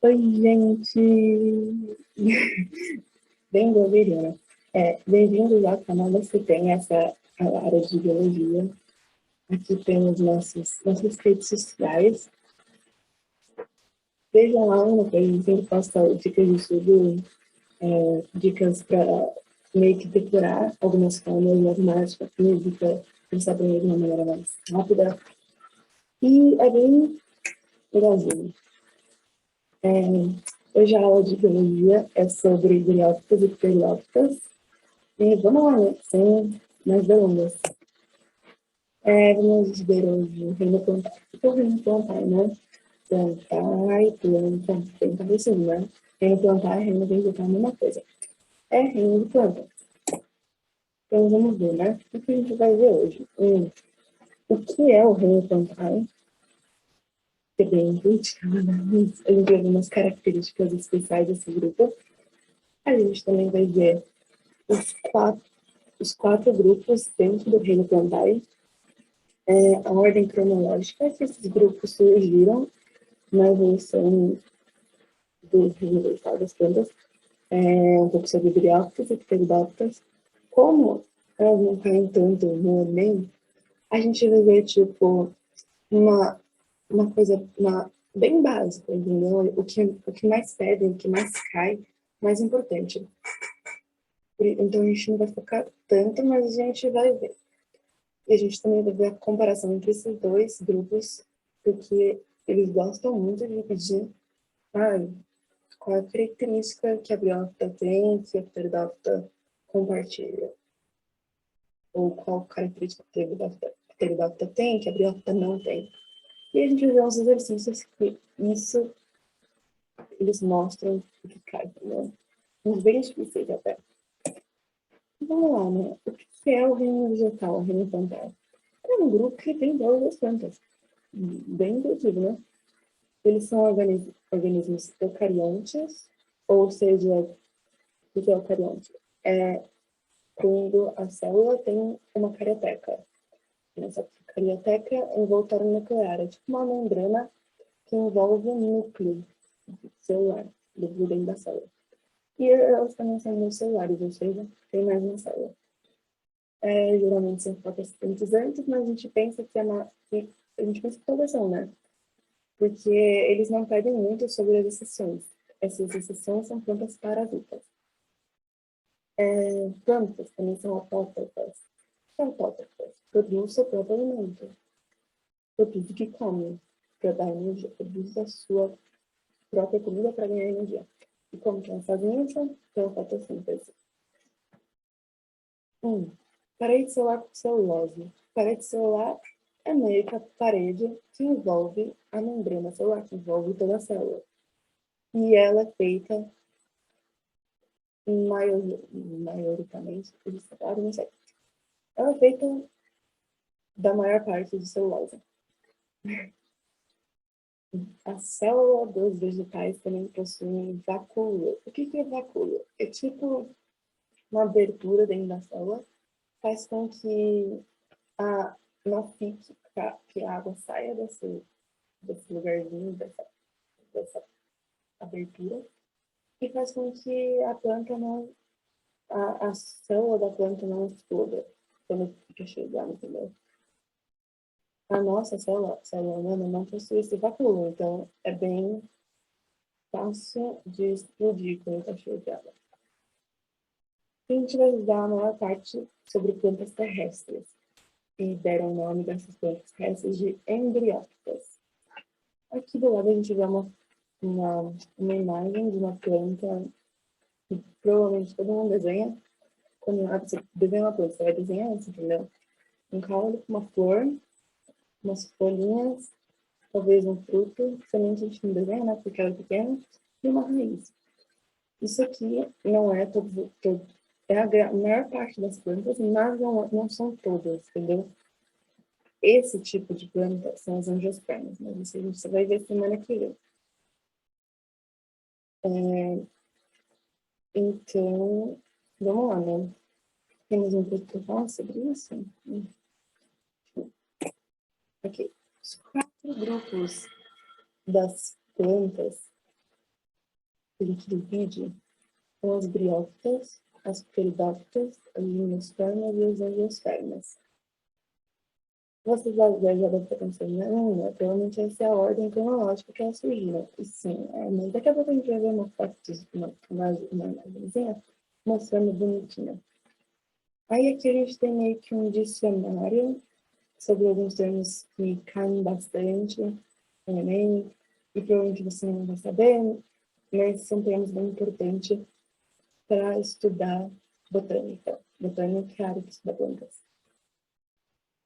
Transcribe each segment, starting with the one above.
Oi, gente! Bem blogueirinha. Bem-vindos ao canal Você Tem, essa área de biologia. Aqui temos nossas redes sociais. Vejam lá, no que a gente sempre posta dicas de estudo, dicas para meio que decorar algumas formas de matemática, física, para você aprender de uma maneira mais rápida. E é bem legalzinho. Hoje a aula de biologia é sobre briófitas e periófitas. E vamos lá, né? Sem mais delongas. Vamos ver hoje o reino plantar. O que é o reino plantar, né? Plantar e planta. Tem parecido, né? Reino plantar e reino vegetal é a mesma coisa. É reino de planta. Então vamos ver, né? O que a gente vai ver hoje? O que é o reino plantar? É bem intuitivo, né? A gente vai ver umas características especiais desse grupo. A gente também vai ver os quatro grupos dentro do reino plantar. A ordem cronológica que esses grupos surgiram na evolução do reino vegetal das plantas, um pouco sobre briófitas e pteridófitas. Como elas não caem tanto no Enem, a gente vai ver, tipo, uma coisa bem básica, entendeu? O que mais pede, o que mais cai, mais importante. Então, a gente não vai focar tanto, mas a gente vai ver. E a gente também vai ver a comparação entre esses dois grupos, porque eles gostam muito de pedir qual a característica que a briófita tem, que a pteridófita compartilha. Ou qual característica que a pteridófita tem, que a briófita não tem. E a gente vai ver uns exercícios que isso eles mostram o que cai, né? Uns bem difíceis até. Vamos lá, né? O que é o reino vegetal, o reino plantar? É um grupo que tem todas as plantas. Bem intuitivo, né? Eles são organismos eucariontes, ou seja, o que é eucarionte? É quando a célula tem uma carioteca. Essa carioteca é envoltório nuclear, é tipo uma membrana que envolve o núcleo celular, dentro da célula. E elas também são unicelulares, ou seja, tem mais uma célula. Geralmente são fotossintetizantes, mas a gente pensa que a gente pensa que todas são, né? Porque eles não pedem muito sobre as exceções. Essas exceções são plantas parasitas. Plantas também são autótrofas. Autótrofas. Produz seu próprio alimento. Produz o que come para dar energia. Produz a sua própria comida para ganhar energia. E como que elas fazem isso? Pela fotossíntese. Parede celular com celulose. Parede celular é meio que a parede que envolve a membrana celular, que envolve toda a célula. E ela é feita maioritariamente, não sei. Ela é feita da maior parte de celulose. A célula dos vegetais também possui vacúolo. O que é vacúolo? É tipo uma abertura dentro da célula, faz com que não fique, que a água saia desse lugarzinho, dessa abertura, e faz com que a planta não, a célula da planta não exploda quando fica cheia de água, entendeu? A nossa célula humana não possui esse vacúolo, então é bem fácil de explodir quando está cheio de água. A gente vai usar a maior parte sobre plantas terrestres, e deram o nome dessas plantas terrestres de embriófitas. Aqui do lado a gente vê uma imagem de uma planta que provavelmente todo mundo desenha. Quando você desenha uma planta, você vai desenhar isso, entendeu? Um caule com uma flor, umas folhinhas, talvez um fruto, semente a gente não desenha, né, porque ela é pequena, e uma raiz. Isso aqui não é é a maior parte das plantas, mas não são todas, entendeu? Esse tipo de planta são as angiospermas, mas isso a gente vai ver semana que vem. Então, vamos lá, né? Temos um pouco para falar sobre isso? Ok. Os quatro grupos das plantas que a gente divide são as briófitas, as pteridófitas, as gimnospermas e as angiospermas. Vocês já devem estar pensando, não, provavelmente essa é a ordem cronológica que elas surgiram. E sim, mas daqui a pouco a gente vai ver uma foto, uma imagenzinha mostrando bonitinha. Aí aqui a gente tem meio que um dicionário sobre alguns termos que caem bastante no Enem, e provavelmente você não vai saber, mas são termos bem importantes para estudar botânica. Botânica é a área que estuda plantas.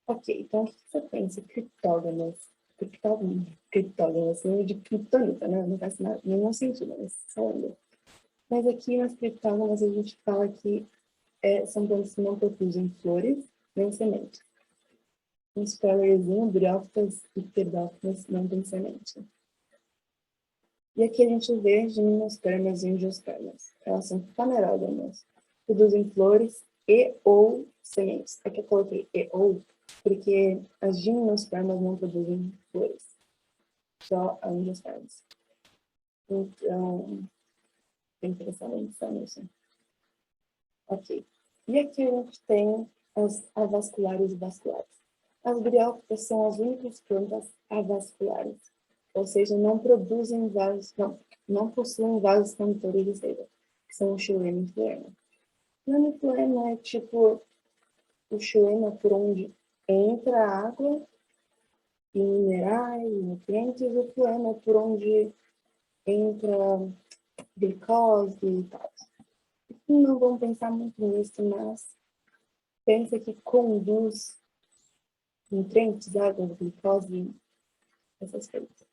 Ok, então o que você pensa? Criptógamas. Criptógamas, meio de criptonita, né? Não faz nenhum sentido, mas só anda. Mas aqui nas criptógamas a gente fala que são plantas que não produzem flores nem sementes. Um spoilerzinho, briófitas e pteridófitas não tem semente. E aqui a gente vê gimnospermas e angiospermas. Elas são fanerógamas, produzem flores e ou sementes. Aqui eu coloquei e ou, porque as gimnospermas não produzem flores, só as angiospermas. Então, tem que prestar atenção nisso. Ok. E aqui a gente tem as avasculares e vasculares. As briófitas são as únicas plantas avasculares, ou seja, não produzem vasos, não possuem vasos condutores de seiva, que são o xilema e floema. O floema é tipo o xilema por onde entra a água e minerais, nutrientes, e o floema é por onde entra glicose e tal. Não vamos pensar muito nisso, mas pensa que conduz nutrientes, água, glicose, essas coisas.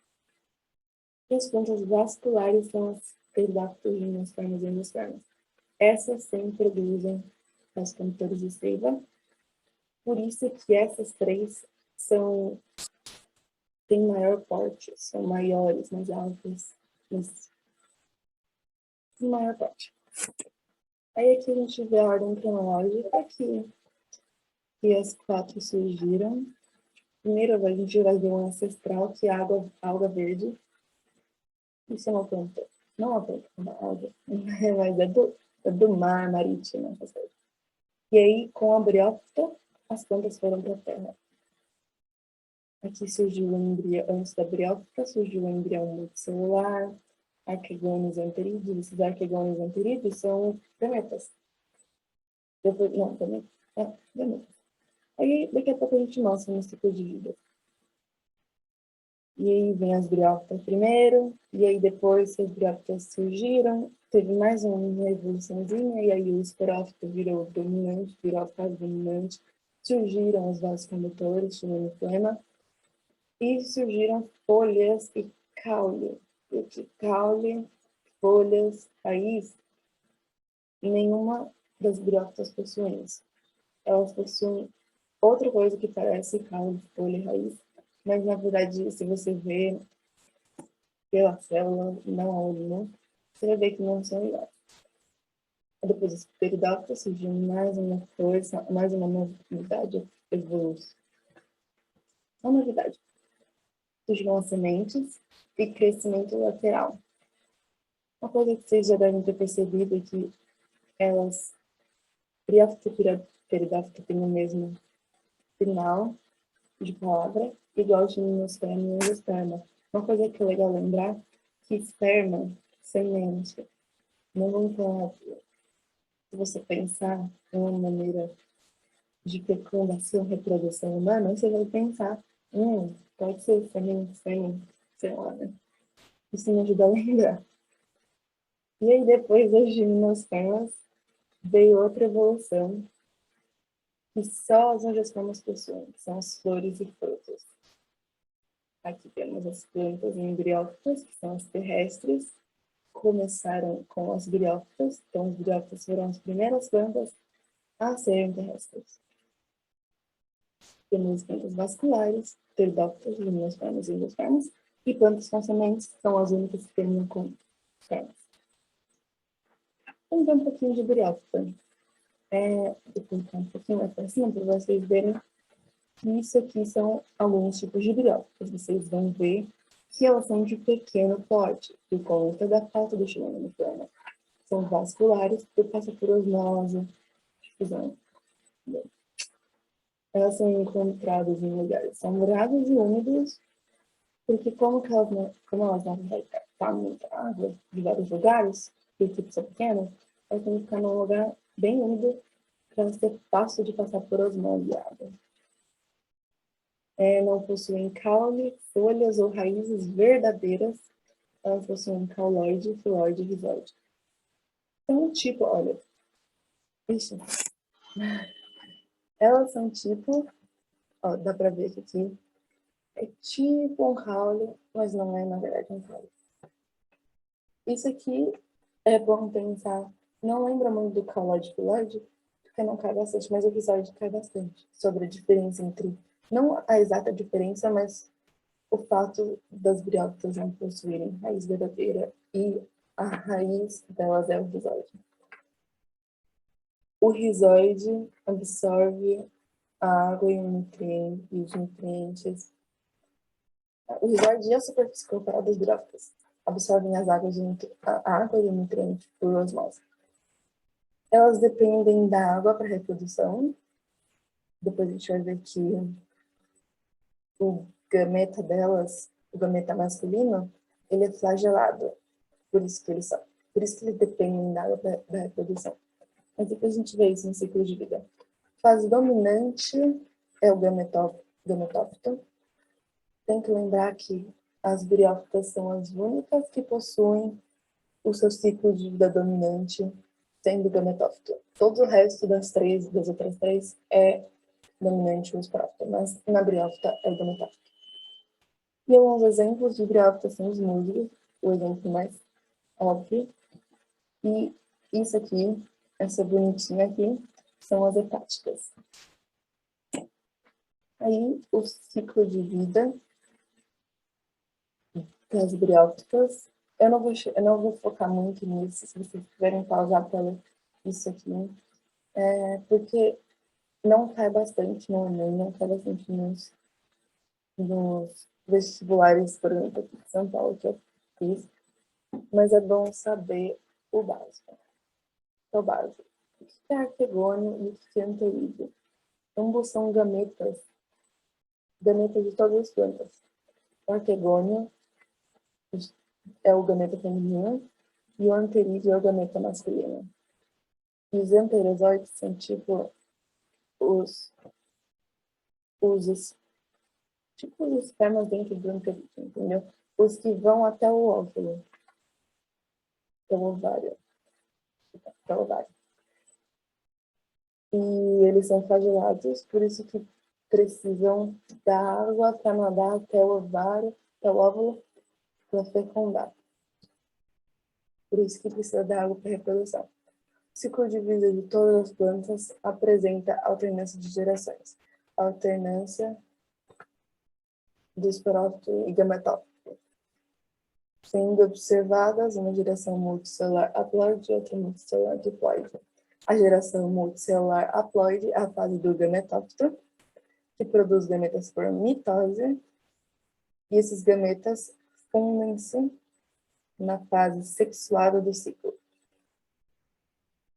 E as plantas vasculares são as pteridófitas, gimnospermas e angiospermas. Essas sim produzem os condutores de seiva. Por isso que essas três têm maior porte, são maiores, mais altas, mas maior porte. Aí aqui a gente vê a ordem cronológica que as quatro surgiram. Primeiro a gente vai ver um ancestral, que é a alga verde. Isso é uma planta. Não é uma planta, é uma alga. Mas é do mar, marítimo, essas coisas. E aí, com a briófita, as plantas foram para a terra. Aqui surgiu o embrião, antes da briófita, surgiu o embrião multicelular, arquegônios anterídeos. Esses arquegônios anterídeos são gametas. Depois, não, também. Gametas. Aí, daqui a pouco a gente mostra no ciclo de vida. E aí vem as briófitas primeiro, e aí depois que as briófitas surgiram, teve mais uma evoluçãozinha, e aí o esporófito virou dominante, virou a fase dominante, surgiram os vasos condutores, xilema e floema, e surgiram folhas e caule. E que caule, folhas, raiz, nenhuma das briófitas possuem isso. Elas possuem outra coisa que parece caule, folha e raiz, mas na verdade, se você vê pela célula, não a olho nu, você vai ver que não são iguais. Depois dos pteridófitos surgiu mais uma coisa, mais uma novidade evolução. Uma novidade. Surgiram as sementes e crescimento lateral. Uma coisa que vocês já devem ter percebido é que elas, briófita e pteridófita, têm o mesmo final de palavra, igual de gimnosperma e angiosperma. Uma coisa que é legal lembrar, que esperma, semente, não vão falar, se você pensar em uma maneira de fecundação, reprodução humana, você vai pensar, pode ser semente, sei lá, né? Isso me ajuda a lembrar. E aí, depois das gimnospermas, veio outra evolução, que só as angiospermas possuem, que são as flores e frutos. Aqui temos as plantas embriófitas, que são as terrestres, começaram com as briófitas, então as briófitas foram as primeiras plantas a serem terrestres. Temos plantas vasculares, pteridófitas, gimnospermas e angiospermas, e plantas com sementes, que são as únicas que terminam com espermas. Vamos ver um pouquinho de briófita. Vou colocar um pouquinho mais para cima para vocês verem que isso aqui são alguns tipos de briófitas. Vocês vão ver que elas são de pequeno porte, por conta da falta do xilema no flema. São vasculares, que passam por osmose, difusão. Elas são encontradas em lugares sombreados e úmidos, porque como elas não vão estar muita água de vários lugares, e tipo são pequenas, elas têm que ficar num lugar bem úmido para ser fácil de passar por osmose e água. Não possuem caule, folhas ou raízes verdadeiras, elas possuem cauloide, filóide e rizóide. Então, tipo, olha, ixi, elas são tipo, ó, dá pra ver que aqui é tipo um caule, mas não é, na verdade, um caule. Isso aqui é bom pensar, não lembra muito do cauloide filóide, porque não cai bastante, mas o rizóide cai bastante, sobre a diferença entre, não a exata diferença, mas o fato das briófitas não possuírem raiz verdadeira e a raiz delas é o rizóide. O rizóide absorve a água e os nutrientes. O rizóide e a superfície corporal das briófitas absorvem a água e o nutriente por osmose. Elas dependem da água para reprodução. Depois a gente vai ver que o gameta delas, o gameta masculino, ele é flagelado. Por isso que eles dependem da água da reprodução. Mas depois a gente vê isso no ciclo de vida. Fase dominante é o gametófito. Tem que lembrar que as briófitas são as únicas que possuem o seu ciclo de vida dominante sendo gametófito. Todo o resto das outras três, é dominante ou esporófita, mas na briófita é o gametófito. E alguns exemplos de briófita são os musgos, o exemplo mais óbvio. E isso aqui, essa bonitinha aqui, são as hepáticas. Aí, o ciclo de vida das briófitas, eu não vou focar muito nisso, se vocês quiserem pausar para ler isso aqui, porque não cai bastante no Enem, não cai bastante nos vestibulares, por exemplo, aqui de São Paulo, que eu fiz, mas é bom saber o básico. O básico. O que é arquegônio e o que é anterídeo? Ambos são gametas de todas as plantas. O arquegônio é o gameta feminino e o anterídeo é o gameta masculino. E os anterozoides são tipo os tipo os espermas dentro do anterídeo, entendeu? Os que vão até o óvulo, até o ovário. Até o ovário. E eles são flagelados, por isso que precisam da água para nadar até o ovário, até o óvulo, para fecundar. Por isso que precisa da água para reprodução. O ciclo de vida de todas as plantas apresenta alternância de gerações. Alternância do esporófito e gametófito, sendo observadas uma geração multicelular haploide e outra multicelular diploide. A geração multicelular haploide é a fase do gametófito, que produz gametas por mitose, e esses gametas fundem-se na fase sexuada do ciclo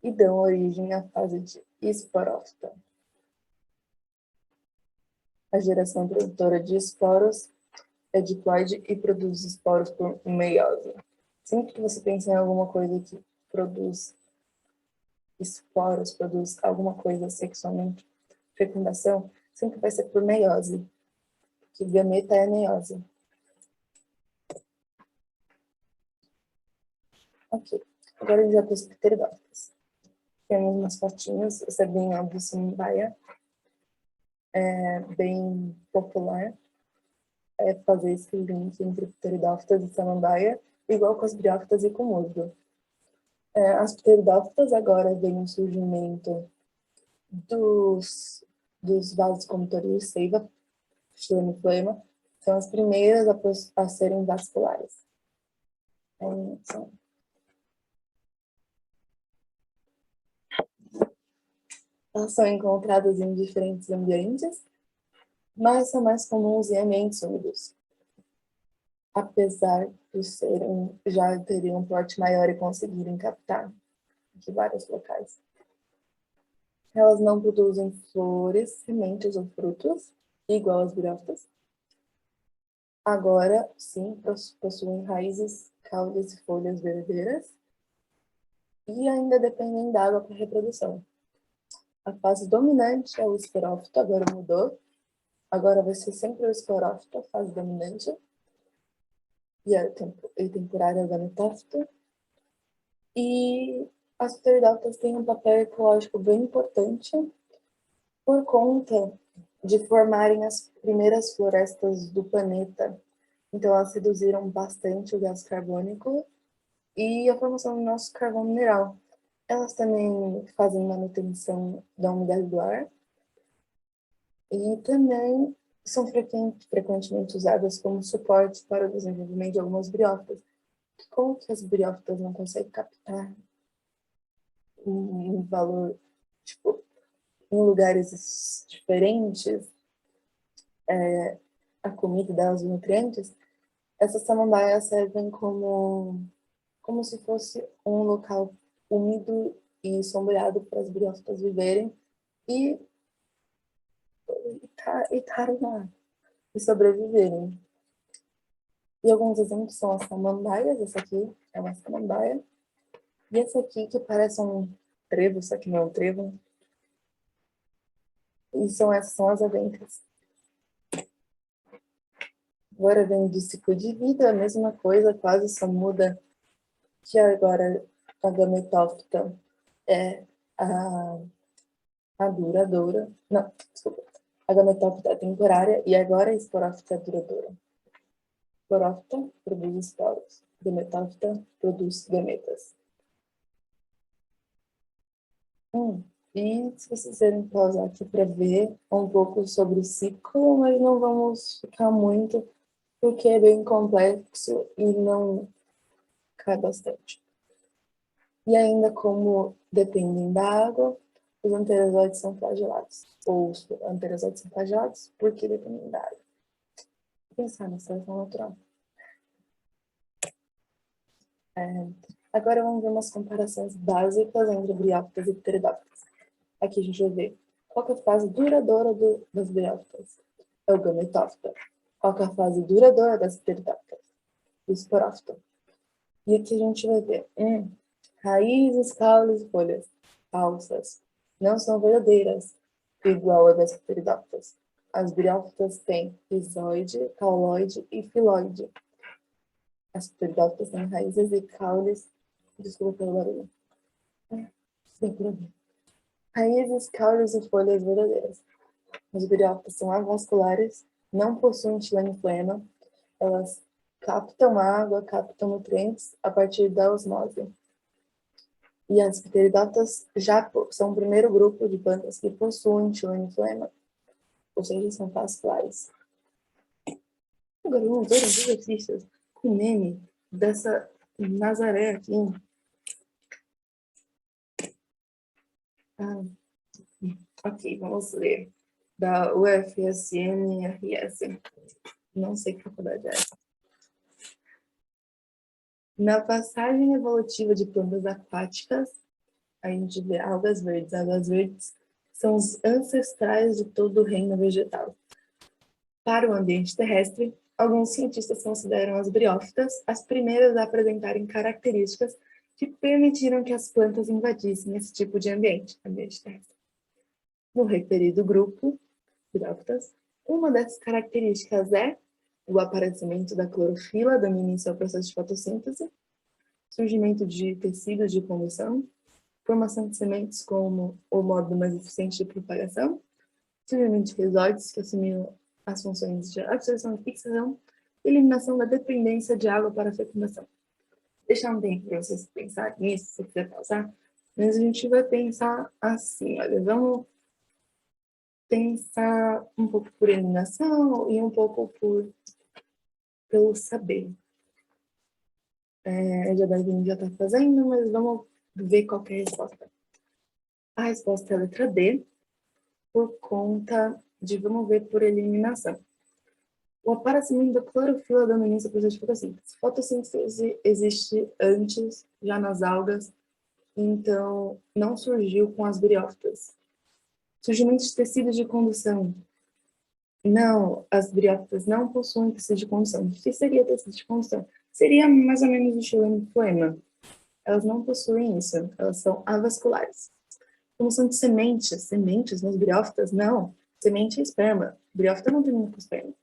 e dão origem à fase de esporófita. A geração produtora de esporos é diploide e produz esporos por meiose. Sempre que você pensa em alguma coisa que produz esporos, produz alguma coisa sexualmente, fecundação, sempre vai ser por meiose, que gameta é meiose. Ok, agora a gente vai para os pteridófitos. Temos umas fotinhas, isso é bem óbvio, samambaia, é bem popular, fazer esse link entre pteridófitas e samambaia, igual com as briófitas e com o musgo. As pteridófitas agora vem o surgimento dos vasos condutores de seiva, xilema e floema, são as primeiras a serem vasculares. Elas são encontradas em diferentes ambientes, mas são mais comuns em ambientes úmidos. apesar de serem, já teriam um porte maior e conseguirem captar de vários locais. Elas não produzem flores, sementes ou frutos, igual as briófitas. Agora, sim, possuem raízes, caules e folhas verdadeiras e ainda dependem da água para reprodução. A fase dominante é o esporófito, agora mudou. Agora vai ser sempre o esporófito, a fase dominante. E a temporária é o gametófito. E as pteridófitas têm um papel ecológico bem importante por conta de formarem as primeiras florestas do planeta. Então, elas reduziram bastante o gás carbônico e a formação do nosso carvão mineral. Elas também fazem manutenção da umidade do ar e também são frequentemente usadas como suporte para o desenvolvimento de algumas briófitas. Como que as briófitas não conseguem captar um valor, tipo, em lugares diferentes, a comida delas, os nutrientes, essas samambaias servem como se fosse um local úmido e sombreado para as briófitas viverem e estarem lá e sobreviverem. E alguns exemplos são as samambaias, essa aqui é uma samambaia, e essa aqui que parece um trevo, só que não é um trevo, e essas são as aventras. Agora vem do ciclo de vida, a mesma coisa, quase só muda que agora a gametófita é a, a duradoura. Não, desculpa. A gametófita é temporária e agora a esporófita é duradoura. Esporófita produz esporos. Gametófita produz gametas. E se vocês quiserem pausar aqui para ver um pouco sobre o ciclo, mas não vamos ficar muito, porque é bem complexo e não cai bastante. E ainda como dependem da água, os anterozoides são flagelados. Ou os anterozoides são flagelados porque dependem da água. Pensar na seleção natural. Agora vamos ver umas comparações básicas entre briófitas e pteridófitas. Aqui a gente vai ver qual que é a fase duradoura das briófitas. É o gametófita. Qual que é a fase duradoura das pteridófitas? O esporófita. E aqui a gente vai ver raízes, caules e folhas falsas. Não são verdadeiras, igual a das pteridófitas. As briófitas têm rizóide, cauloide e filóide. As pteridófitas têm raízes e caules. Desculpa pelo barulho. Sem problema. Raízes, caules e folhas verdadeiras. As briófitas são avasculares, não possuem xilema e floema. Elas captam água, captam nutrientes a partir da osmose. E as pteridófitas já são o primeiro grupo de plantas que possuem xilema e floema, ou seja, são vasculares. Agora vamos ver os exercícios com o meme dessa Nazaré aqui. Ok, vamos ler. Da UFSM-RS. Não sei que faculdade é essa. Na passagem evolutiva de plantas aquáticas, a gente vê algas verdes. Algas verdes são os ancestrais de todo o reino vegetal. Para o ambiente terrestre, alguns cientistas consideram as briófitas as primeiras a apresentarem características que permitiram que as plantas invadissem esse tipo de ambiente terrestre. No referido grupo, briófitas, uma dessas características é o aparecimento da clorofila, dando início ao processo de fotossíntese, surgimento de tecidos de conversão, formação de sementes como o modo mais eficiente de propagação, surgimento de rizóides que assumiram as funções de absorção e fixação, e eliminação da dependência de água para a fecundação. Deixar um tempo para vocês pensarem nisso, se quiser pausar, mas a gente vai pensar assim, olha, vamos pensar um pouco por eliminação e um pouco pelo saber. A já está fazendo, mas vamos ver qual é a resposta. A resposta é a letra D, por conta de, vamos ver por eliminação. O aparecimento da clorofila dando início ao processo de fotossíntese. Fotossíntese existe antes, já nas algas, então não surgiu com as briófitas. Surgimento de tecidos de condução. Não, as briófitas não possuem tecido de condução. O que seria tecido de condução? Seria mais ou menos o estilo poema. Elas não possuem isso, elas são avasculares. Como são de sementes nas briófitas? Não, semente é esperma. Briófita não termina com esperma.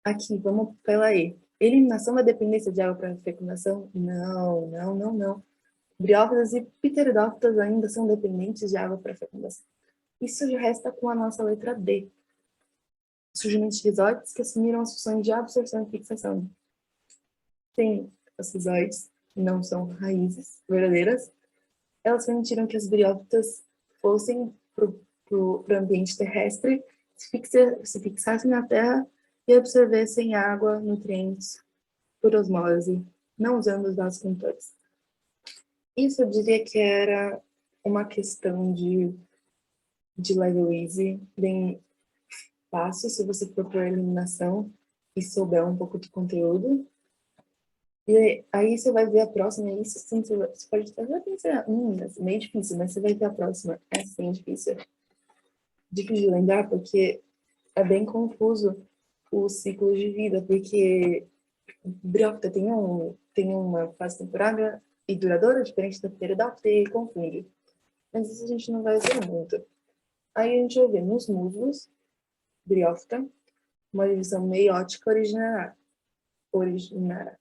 Aqui, vamos pela aí. Eliminação da dependência de água para fecundação? Não, não, não, não. Briófitas e pteridófitas ainda são dependentes de água para fecundação. Isso já resta com a nossa letra D. Surgimento de rizóides que assumiram as funções de absorção e fixação. Tem as rizóides, não são raízes verdadeiras. Elas permitiram que as briófitas fossem para o ambiente terrestre, se fixassem na terra e absorvessem água, nutrientes, por osmose, não usando os vasos condutores. Isso eu diria que era uma questão de Lewis, bem fácil, se você for por eliminação e souber um pouco do conteúdo. E aí você vai ver a próxima, e isso sim, você pode até pensar, é meio difícil, mas você vai ver a próxima. É sim difícil. Difícil de lembrar, porque é bem confuso o ciclo de vida, porque briófita tem uma fase temporária e duradoura, diferente da pteridófita, e confunde. Mas isso a gente não vai ver muito. Aí a gente vai ver nos muslos, briófita, uma divisão meiótica originária.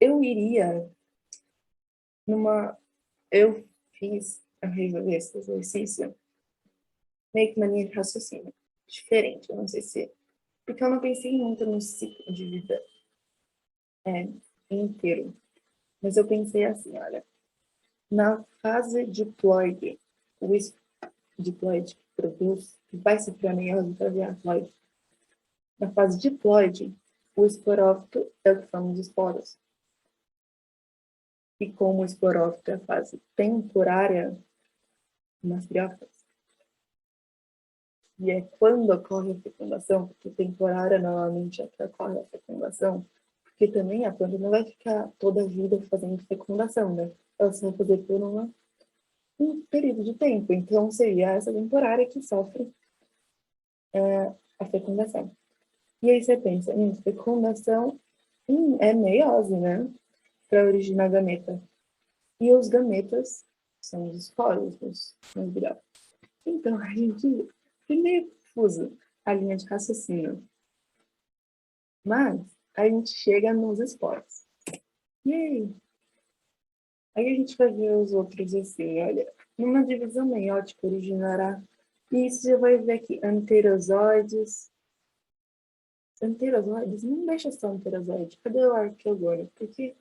Eu iria numa... Eu fiz a resolver esse exercício meio que na linha de raciocínio. Diferente, eu não sei se... Porque eu não pensei muito no ciclo de vida inteiro. Mas eu pensei assim, olha, na fase diploide, o diploide produz, vai se para meiose para virar ploide. Na fase diploide, o esporófito é o que forma os esporos. E como o esporófito é a fase temporária nas briófitas, e é quando ocorre a fecundação, porque temporária normalmente é que ocorre a fecundação, porque também a planta não vai ficar toda a vida fazendo fecundação, né? Ela só vai fazer por um período de tempo, então seria essa temporária que sofre a fecundação. E aí você pensa, fecundação é meiose, né? Para originar gameta. E os gametas são os esporos, os briófitos. Então, a gente é meio confuso a linha de raciocínio. Mas a gente chega nos esporos. E aí? Aí a gente vai ver os outros assim, olha. Numa divisão meiótica originará. E isso já vai ver aqui, anterozoides. Anterozoides? Não deixa só anterozoide. Cadê o arqueogônio? Porque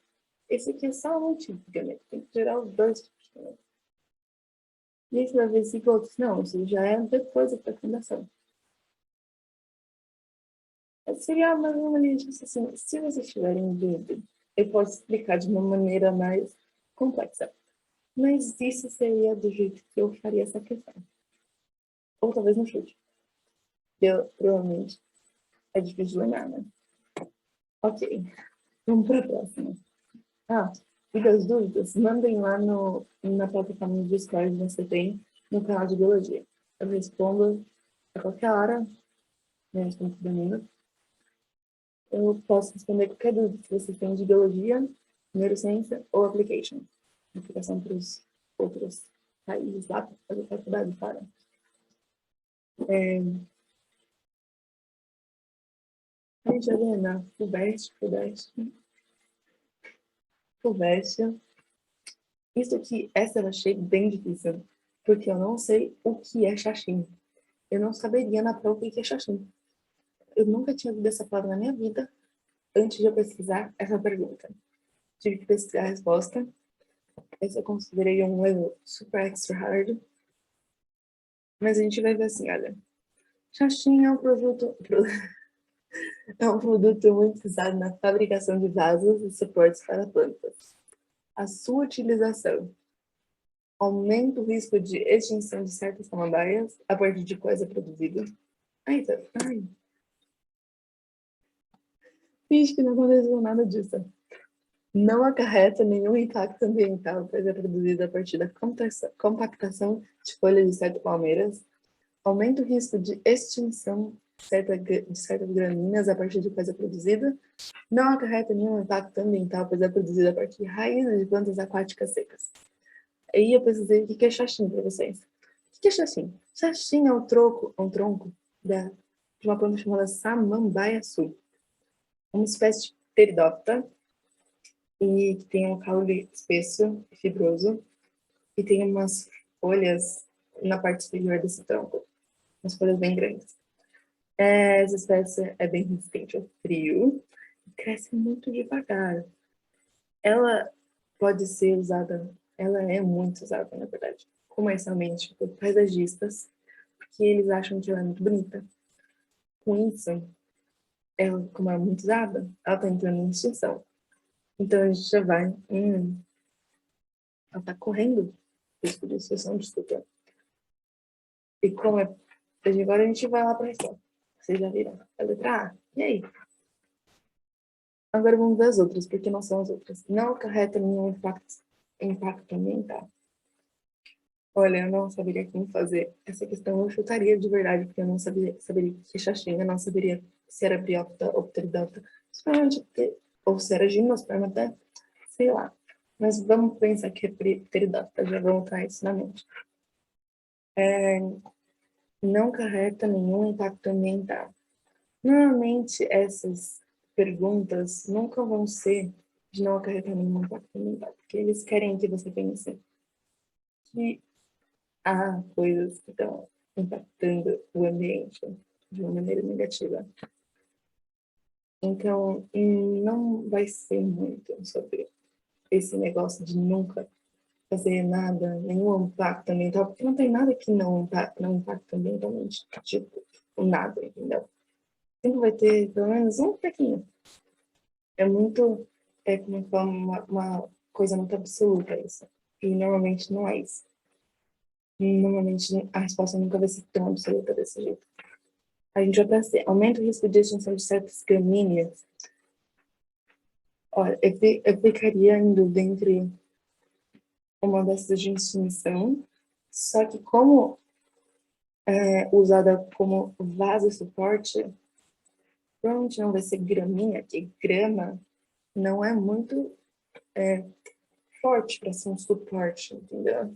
esse aqui é só um tipo de gameta. Tem que gerar os dois tipos de gameta. E aí você vai ver se outros não. Isso já é depois da fecundação. Seria mais uma linha de raciocínio. Se vocês tiverem dúvida, eu posso explicar de uma maneira mais complexa. Mas isso seria do jeito que eu faria essa questão. Ou talvez no chute. Provavelmente é difícil de lembrar, né? Ok. Vamos para a próxima. E das dúvidas, mandem lá na plataforma de Discord que você tem no canal de Biologia. Eu respondo a qualquer hora, né? Respondo todo mundo. Eu posso responder qualquer dúvida que vocês têm de biologia, neurociência ou application. Aplicação para os outros países lá, para fazer faculdade para. A gente vai ver na FUVEST. Isso aqui, essa eu achei bem difícil, porque eu não sei o que é xaxim. Eu não saberia na prova o que é xaxim. Eu nunca tinha ouvido essa palavra na minha vida antes de eu pesquisar essa pergunta. Tive que pesquisar a resposta. Essa eu considerei um level super extra hard. Mas a gente vai ver assim, olha. Xaxim é um produto muito usado na fabricação de vasos e suportes para plantas. A sua utilização aumenta o risco de extinção de certas samambaias a partir de quais é produzido. Ai. Finge que não aconteceu nada disso. Não acarreta nenhum impacto ambiental, pois é produzida a partir da compactação de folhas de certas palmeiras, aumenta o risco de extinção de certas gramíneas a partir de coisa produzida, não acarreta nenhum impacto ambiental, pois é produzida a partir de raízes de plantas aquáticas secas. Aí eu pesquisei o que é xaxim para vocês. O que é xaxim? Xaxim é um tronco de uma planta chamada samambaia sul, uma espécie de pteridófita, e que tem um caule espesso e fibroso, e tem umas folhas na parte superior desse tronco, umas folhas bem grandes. Essa espécie é bem resistente ao frio e cresce muito devagar. Ela pode ser usada, ela é muito usada, na verdade, comercialmente por paisagistas, porque eles acham que ela é muito bonita. Com isso, ela, como é muito usada, ela está entrando em extinção. Então a gente já vai, ela está correndo risco de extinção, desculpa. E como é, agora a gente vai lá para a resposta. Vocês já viram a letra A? E aí? Agora vamos ver as outras, porque não são as outras. Não acarreta nenhum impacto ambiental. Olha, eu não saberia como fazer essa questão. Eu chutaria de verdade, porque eu não saberia que é xaxim, eu não saberia se era briófita ou pteridófita, ou se era gimnosperma até, sei lá. Mas vamos pensar que é pteridófita, já vamos entrar isso na mente. Não acarreta nenhum impacto ambiental. Normalmente, essas perguntas nunca vão ser de não acarretar nenhum impacto ambiental, porque eles querem que você pense que há coisas que estão impactando o ambiente de uma maneira negativa. Então, não vai ser muito sobre esse negócio de nunca fazer nada, nenhum impacto ambiental, porque não tem nada que não impacta ambientalmente, tipo, nada, entendeu? Sempre vai ter pelo menos um pouquinho. É muito, como eu falo, uma coisa muito absoluta isso. E normalmente não é isso. Normalmente a resposta nunca vai ser tão absoluta desse jeito. A gente vai para C. Aumenta o risco de extinção de certas gramíneas. Olha, eu ficaria em dúvida entre uma dessas de extinção, só que como é usada como vaso suporte, provavelmente não vai ser gramínea, que grama não é muito forte para ser um suporte, entendeu?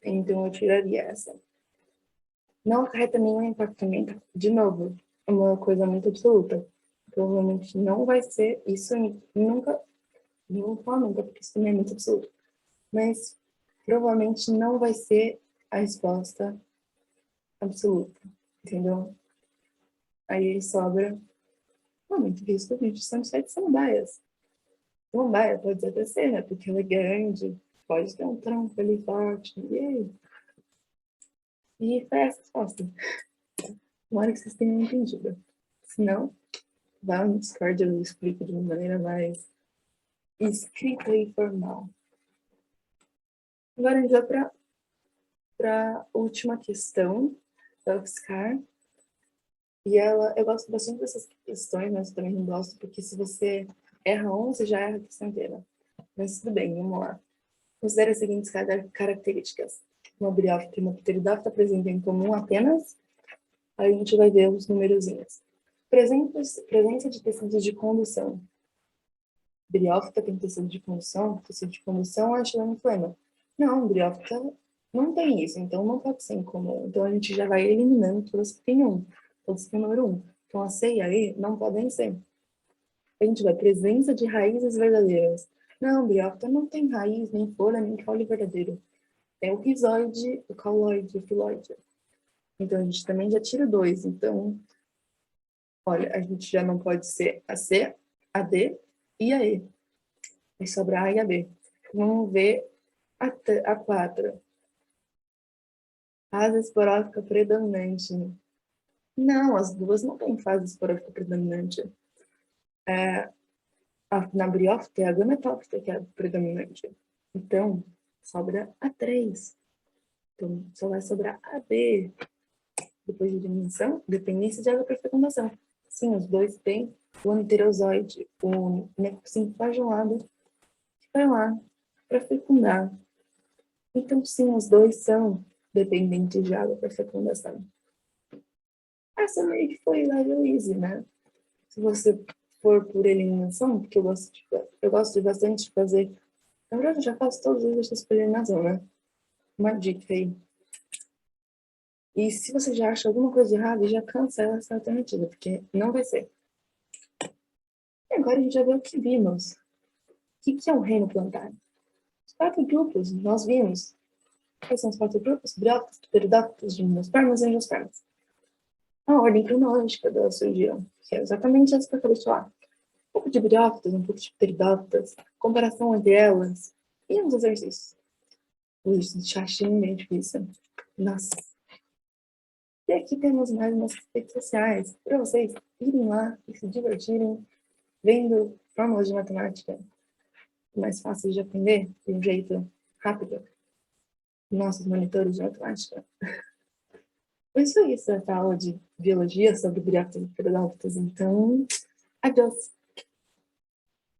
Então eu tiraria essa. Não acarreta nenhum impacto ambiental. De novo, é uma coisa muito absoluta. Provavelmente não vai ser isso, nunca, não vou falar nunca, porque isso também é muito absoluto. Mas provavelmente não vai ser a resposta absoluta, entendeu? Aí sobra muito risco de extinção de sete samambaias. Samambaia pode até ser, né? Porque ela é grande, pode ter um tronco ali forte, e aí? E foi essa a resposta. Tomara que vocês tenham entendido. Se não, vá no Discord, eu explico de uma maneira mais escrita e formal. Agora a gente vai para a última questão da UFSCar. E eu gosto bastante dessas questões, mas também não gosto, porque se você erra um, você já erra a questão inteira. Mas tudo bem, vamos lá. Considere as seguintes características. Uma briófita e uma pteridófita apresentam em comum apenas, aí a gente vai ver os numerozinhos. Presença de tecidos de condução. Briófita tem tecido de condução é xilema. Não, briófita não tem isso, então não pode ser incomum. Então a gente já vai eliminando todas que tem um, todas que tem número 1. Então a C e a E não podem ser. A gente vai presença de raízes verdadeiras. Não, briófita não tem raiz, nem folha, nem caule verdadeiro. É o rizoide, o cauloide, o filóide. Então a gente também já tira 2. Então, olha, a gente já não pode ser a C, a D e a E. Vai sobrar A e a B. Vamos ver a 4. Fase esporódica predominante. Não, as duas não têm fase esporódica predominante. Na briófita é a gametófita que é a predominante. Então, sobra a 3. Então, só vai sobrar a B. Depois de diminuição, dependência de água para fecundação. Sim, os dois têm o anterozoide, o necrocínio flagelado, que vai lá para fecundar. Então, sim, os dois são dependentes de água para fecundação. Essa meio que foi level easy, né? Se você for por eliminação, porque eu gosto de bastante fazer. Na verdade, eu já faço todos os exercícios por eliminação, né? Uma dica aí. E se você já acha alguma coisa errada, já cancela essa alternativa, porque não vai ser. E agora a gente já viu o que vimos. O que é um reino plantário? Os 4 grupos, nós vimos. Quais são os 4 grupos? Briófitos, pterodófitos, gimnospermas e angiospermas. A ordem cronológica delas surgiram, que é exatamente essa que eu acabei de falar. Um pouco de briófitos, um pouco de pteridófitas, comparação entre elas, e uns exercícios. Ui, já achei meio difícil. Nossa. E aqui temos mais umas redes sociais, para vocês irem lá e se divertirem vendo fórmulas de matemática mais fáceis de aprender, de um jeito rápido. Nossos monitores de matemática. Mas foi isso, essa aula de biologia sobre briófitos e pteridófitos. Então, adeus!